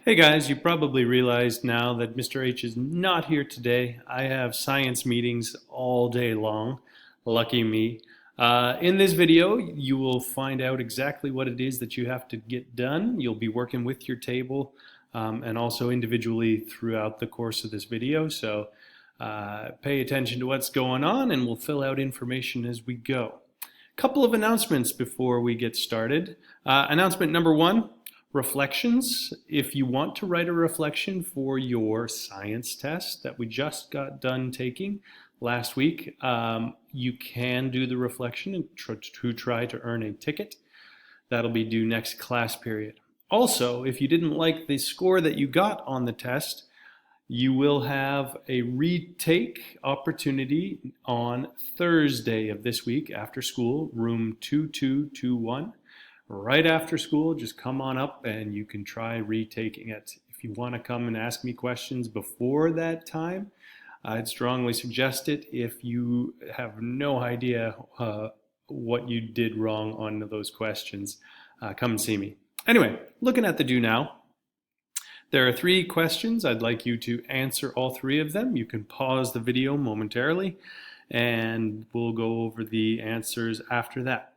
Hey guys, you probably realized now that Mr. H is not here today. I have science meetings all day long. Lucky me. In this video, you will find out exactly what it is that you have to get done. You'll be working with your table and also individually throughout the course of this video. So pay attention to what's going on and we'll fill out information as we go. Couple of announcements before we get started. Announcement number one. Reflections. If you want to write a reflection for your science test that we just got done taking last week, you can do the reflection and try to earn a ticket. That'll be due next class period. Also, if you didn't like the score that you got on the test, you will have a retake opportunity on Thursday of this week after school, room 2221. Right after school, just come on up and you can try retaking it. If you want to come and ask me questions before that time, I'd strongly suggest it. If you have no idea what you did wrong on those questions, come and see me. Anyway, looking at the do now, there are 3 questions. I'd like you to answer all 3 of them. You can pause the video momentarily and we'll go over the answers after that.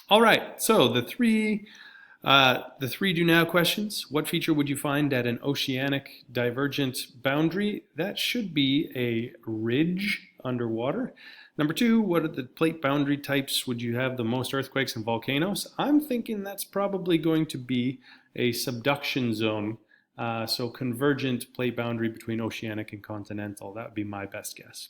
All right, so the three do now questions. What feature would you find at an oceanic divergent boundary? That should be a ridge underwater. Number 2, what are the plate boundary types would you have the most earthquakes and volcanoes? I'm thinking that's probably going to be a subduction zone, so convergent plate boundary between oceanic and continental. That would be my best guess.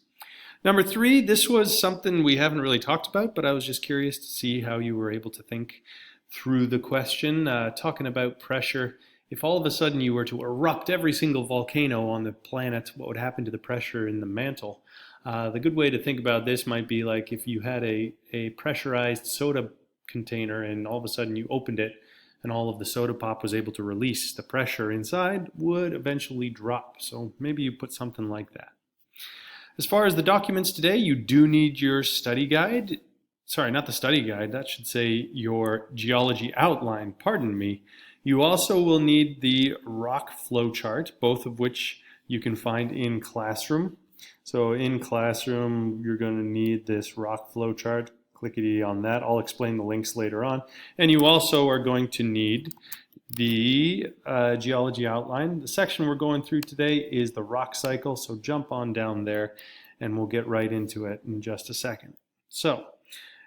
Number 3, this was something we haven't really talked about, but I was just curious to see how you were able to think through the question. Talking about pressure, if all of a sudden you were to erupt every single volcano on the planet, what would happen to the pressure in the mantle? The good way to think about this might be like if you had a pressurized soda container and all of a sudden you opened it and all of the soda pop was able to release, the pressure inside would eventually drop. So maybe you put something like that. As far as the documents today, you do need your study guide. Sorry, not the study guide. That should say your geology outline. Pardon me. You also will need the rock flow chart, both of which you can find in Classroom. So in Classroom, you're going to need this rock flow chart. Clickety on that. I'll explain the links later on. And you also are going to need the geology outline. The section we're going through today is the rock cycle, so jump on down there and we'll get right into it in just a second. So,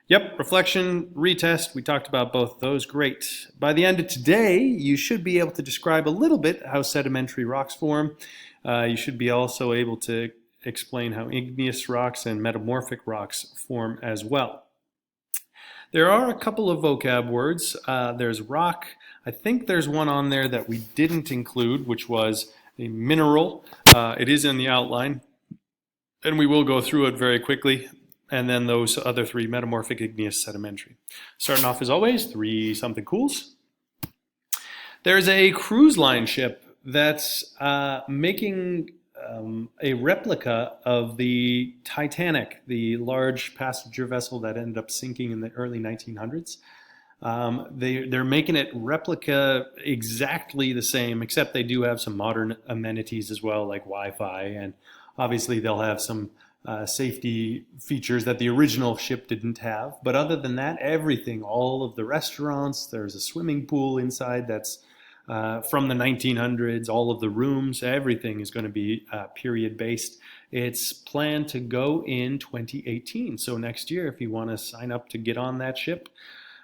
yep, reflection, retest, we talked about both of those, great. By the end of today, you should be able to describe a little bit how sedimentary rocks form. You should be also able to explain how igneous rocks and metamorphic rocks form as well. There are a couple of vocab words. There's rock. I think there's one on there that we didn't include, which was a mineral. It is in the outline, and we will go through it very quickly. And then those other 3, metamorphic, igneous, sedimentary. Starting off as always, 3 something cools. There's a cruise line ship that's making a replica of the Titanic, the large passenger vessel that ended up sinking in the early 1900s. They're making it replica exactly the same, except they do have some modern amenities as well, like Wi-Fi, and obviously they'll have some safety features that the original ship didn't have. But other than that, everything, all of the restaurants, there's a swimming pool inside that's from the 1900s, all of the rooms, everything is going to be period-based. It's planned to go in 2018, so next year, if you want to sign up to get on that ship,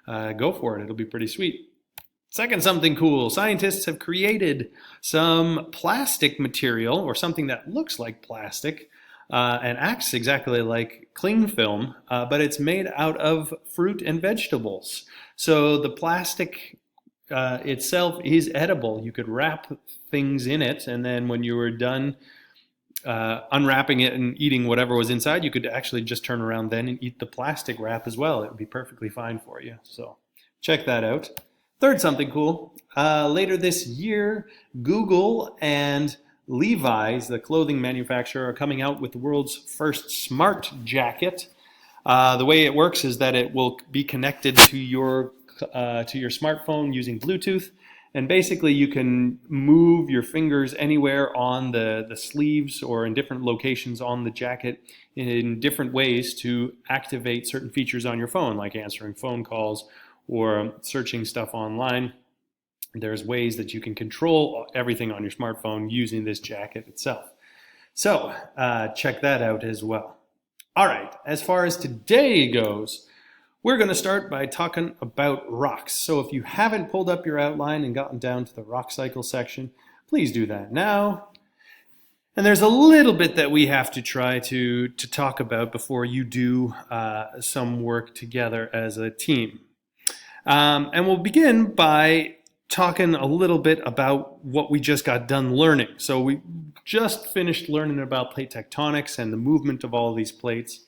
go for it. It'll be pretty sweet. Second, something cool. Scientists have created some plastic material, or something that looks like plastic, and acts exactly like cling film, but it's made out of fruit and vegetables. So the plastic itself is edible. You could wrap things in it, and then when you were done unwrapping it and eating whatever was inside, you could actually just turn around then and eat the plastic wrap as well. It would be perfectly fine for you. So check that out. Third, something cool. Later this year, Google and Levi's, the clothing manufacturer, are coming out with the world's first smart jacket. The way it works is that it will be connected to your to your smartphone using Bluetooth. And basically you can move your fingers anywhere on the sleeves or in different locations on the jacket in different ways to activate certain features on your phone, like answering phone calls or searching stuff online. There's ways that you can control everything on your smartphone using this jacket itself. So check that out as well. All right, as far as today goes, we're going to start by talking about rocks. So if you haven't pulled up your outline and gotten down to the rock cycle section, please do that now. And there's a little bit that we have to try to talk about before you do some work together as a team. And we'll begin by talking a little bit about what we just got done learning. So we just finished learning about plate tectonics and the movement of all of these plates.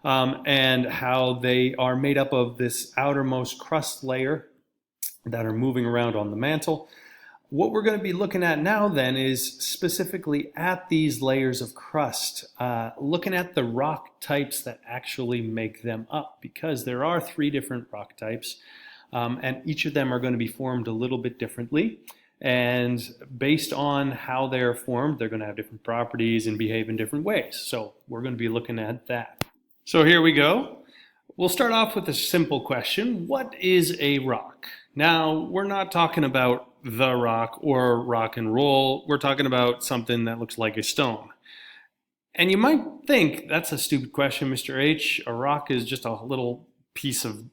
And how they are made up of this outermost crust layer that are moving around on the mantle. What we're going to be looking at now then is specifically at these layers of crust, looking at the rock types that actually make them up, because there are 3 different rock types, and each of them are going to be formed a little bit differently. And based on how they're formed, they're going to have different properties and behave in different ways. So we're going to be looking at that. So here we go. We'll start off with a simple question. What is a rock? Now, we're not talking about the rock or rock and roll. We're talking about something that looks like a stone. And you might think that's a stupid question, Mr. H. A rock is just a little piece of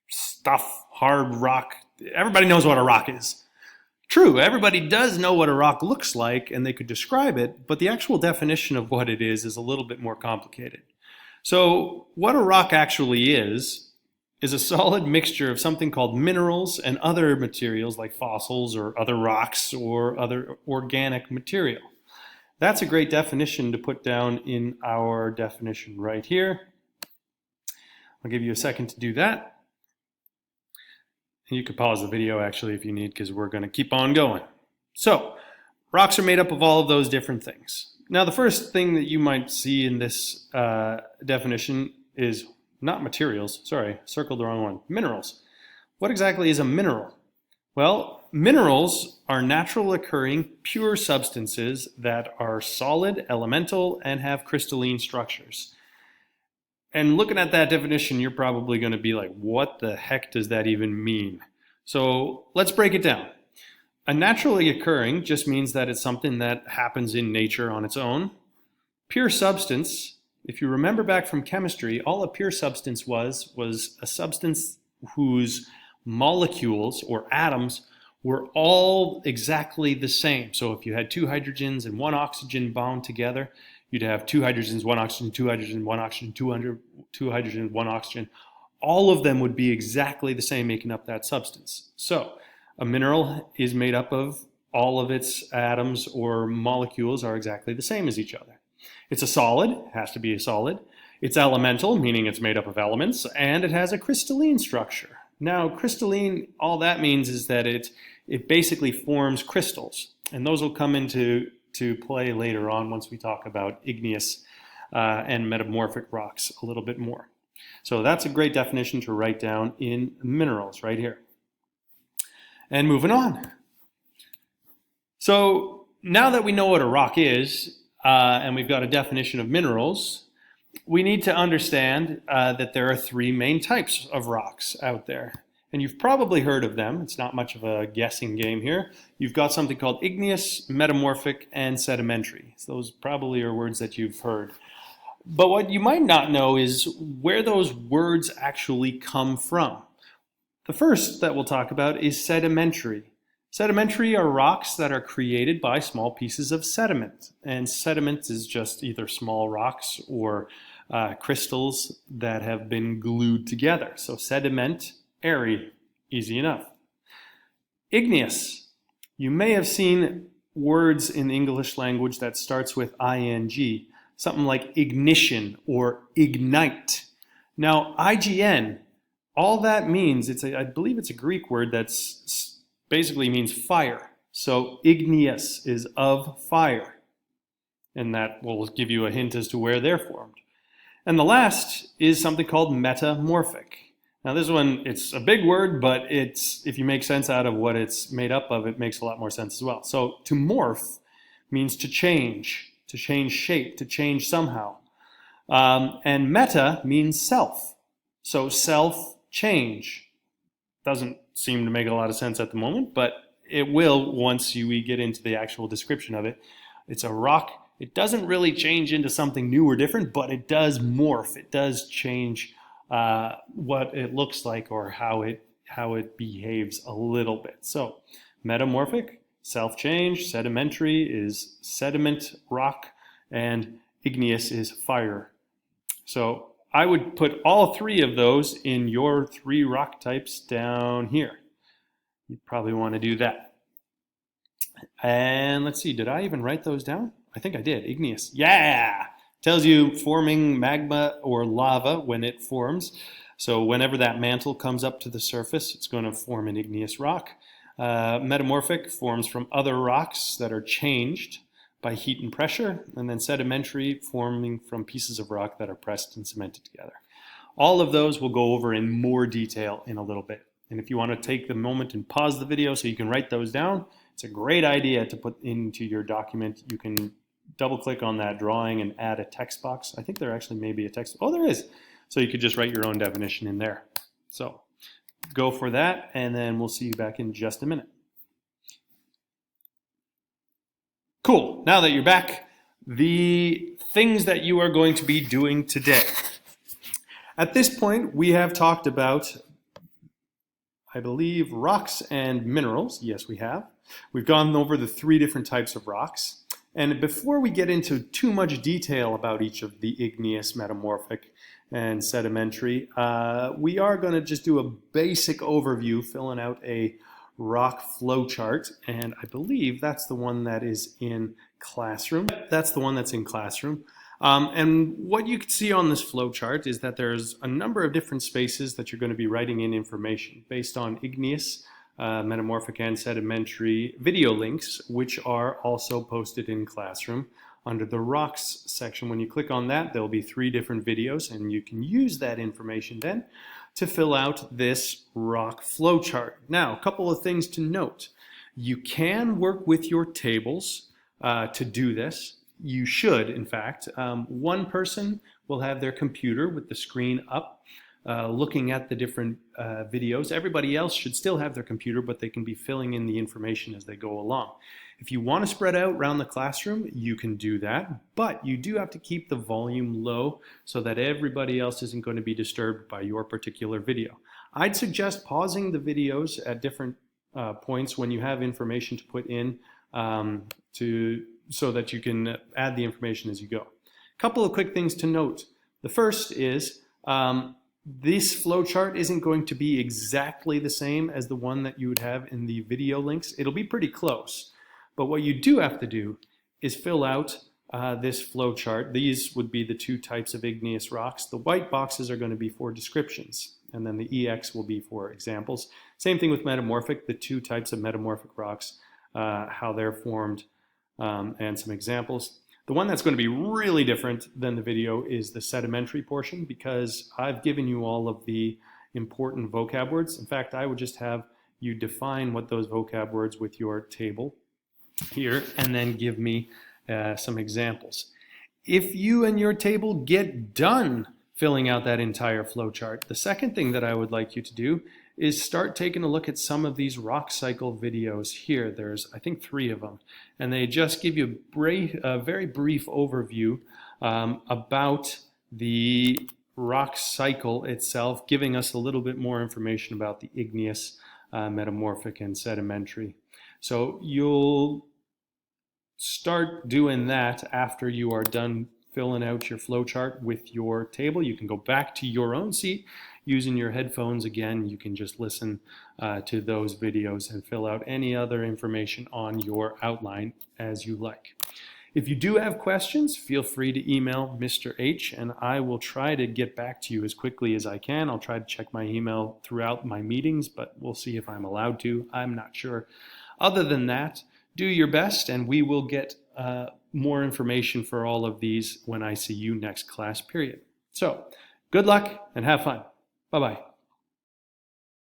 stuff, hard rock. Everybody knows what a rock is. True, everybody does know what a rock looks like and they could describe it, but the actual definition of what it is a little bit more complicated. So what a rock actually is a solid mixture of something called minerals and other materials like fossils or other rocks or other organic material. That's a great definition to put down in our definition right here. I'll give you a second to do that. And you could pause the video actually if you need, because we're going to keep on going. So rocks are made up of all of those different things. Now, the first thing that you might see in this definition is not materials. Sorry, circled the wrong one. Minerals. What exactly is a mineral? Well, minerals are natural occurring pure substances that are solid, elemental, and have crystalline structures. And looking at that definition, you're probably going to be like, what the heck does that even mean? So let's break it down. A naturally occurring just means that it's something that happens in nature on its own. Pure substance, if you remember back from chemistry, all a pure substance was a substance whose molecules or atoms were all exactly the same. So if you had 2 hydrogens and 1 oxygen bound together, you'd have 2 hydrogens, 1 oxygen, 2 hydrogen, 1 oxygen, 2 hydrogen, 1 oxygen. All of them would be exactly the same, making up that substance. So a mineral is made up of all of its atoms or molecules are exactly the same as each other. It's a solid, has to be a solid. It's elemental, meaning it's made up of elements, and it has a crystalline structure. Now, crystalline, all that means is that it basically forms crystals, and those will come into play later on once we talk about igneous and metamorphic rocks a little bit more. So that's a great definition to write down in minerals right here. And moving on. So now that we know what a rock is, and we've got a definition of minerals, we need to understand that there are 3 main types of rocks out there. And you've probably heard of them. It's not much of a guessing game here. You've got something called igneous, metamorphic, and sedimentary. So those probably are words that you've heard. But what you might not know is where those words actually come from. The first that we'll talk about is sedimentary. Sedimentary are rocks that are created by small pieces of sediment. And sediment is just either small rocks or crystals that have been glued together. So sedimentary, easy enough. Igneous. You may have seen words in the English language that starts with ing, something like ignition or ignite. Now, IGN, all that means, I believe it's a Greek word that's basically means fire. So igneous is of fire. And that will give you a hint as to where they're formed. And the last is something called metamorphic. Now this one, it's a big word, but if you make sense out of what it's made up of, it makes a lot more sense as well. So to morph means to change shape, to change somehow. And meta means self. So self change. Doesn't seem to make a lot of sense at the moment, but it will once we get into the actual description of it. It's a rock. It doesn't really change into something new or different, but it does morph. It does change what it looks like or how it behaves a little bit. So metamorphic, self-change, sedimentary is sediment, rock, and igneous is fire. So I would put all three of those in your three rock types down here. You probably want to do that. And let's see, did I even write those down? I think I did. Igneous. Yeah! Tells you forming magma or lava when it forms. So whenever that mantle comes up to the surface, it's going to form an igneous rock. Metamorphic forms from other rocks that are changed by heat and pressure, and then sedimentary forming from pieces of rock that are pressed and cemented together. All of those we'll go over in more detail in a little bit. And if you want to take the moment and pause the video so you can write those down, it's a great idea to put into your document. You can double click on that drawing and add a text box. I think there actually may be a text. Oh, there is. So you could just write your own definition in there. So go for that, and then we'll see you back in just a minute. Cool. Now that you're back, the things that you are going to be doing today. At this point, we have talked about, I believe, rocks and minerals. Yes, we have. We've gone over the three different types of rocks. And before we get into too much detail about each of the igneous, metamorphic, and sedimentary, we are going to just do a basic overview, filling out a rock flow chart. And I believe that's the one that is in Classroom. That's the one that's in Classroom. And what you can see on this flow chart is that there's a number of different spaces that you're going to be writing in information based on igneous, metamorphic, and sedimentary video links, which are also posted in Classroom. Under the rocks section, when you click on that, there'll be 3 different videos, and you can use that information then to fill out this rock flow chart. Now, a couple of things to note. You can work with your tables to do this. You should, in fact. One person will have their computer with the screen up, looking at the different videos. Everybody else should still have their computer, but they can be filling in the information as they go along. If you want to spread out around the classroom, you can do that, but you do have to keep the volume low so that everybody else isn't going to be disturbed by your particular video. I'd suggest pausing the videos at different points when you have information to put in so that you can add the information as you go. A couple of quick things to note. The first is this flowchart isn't going to be exactly the same as the one that you would have in the video links. It'll be pretty close. But what you do have to do is fill out this flowchart. These would be the 2 types of igneous rocks. The white boxes are going to be for descriptions, and then the EX will be for examples. Same thing with metamorphic, the 2 types of metamorphic rocks, how they're formed, and some examples. The one that's going to be really different than the video is the sedimentary portion, because I've given you all of the important vocab words. In fact, I would just have you define what those vocab words with your table here, and then give me some examples. If you and your table get done filling out that entire flowchart, the second thing that I would like you to do is start taking a look at some of these rock cycle videos here. There's, I think, 3 of them, and they just give you a very brief overview about the rock cycle itself, giving us a little bit more information about the igneous, metamorphic, and sedimentary. So you'll start doing that after you are done filling out your flowchart with your table. You can go back to your own seat using your headphones again. You can just listen to those videos and fill out any other information on your outline as you like. If you do have questions, feel free to email Mr. H, and I will try to get back to you as quickly as I can. I'll try to check my email throughout my meetings, but we'll see if I'm allowed to. I'm not sure. Other than that, do your best, and we will get more information for all of these when I see you next class period. So, good luck and have fun. Bye-bye.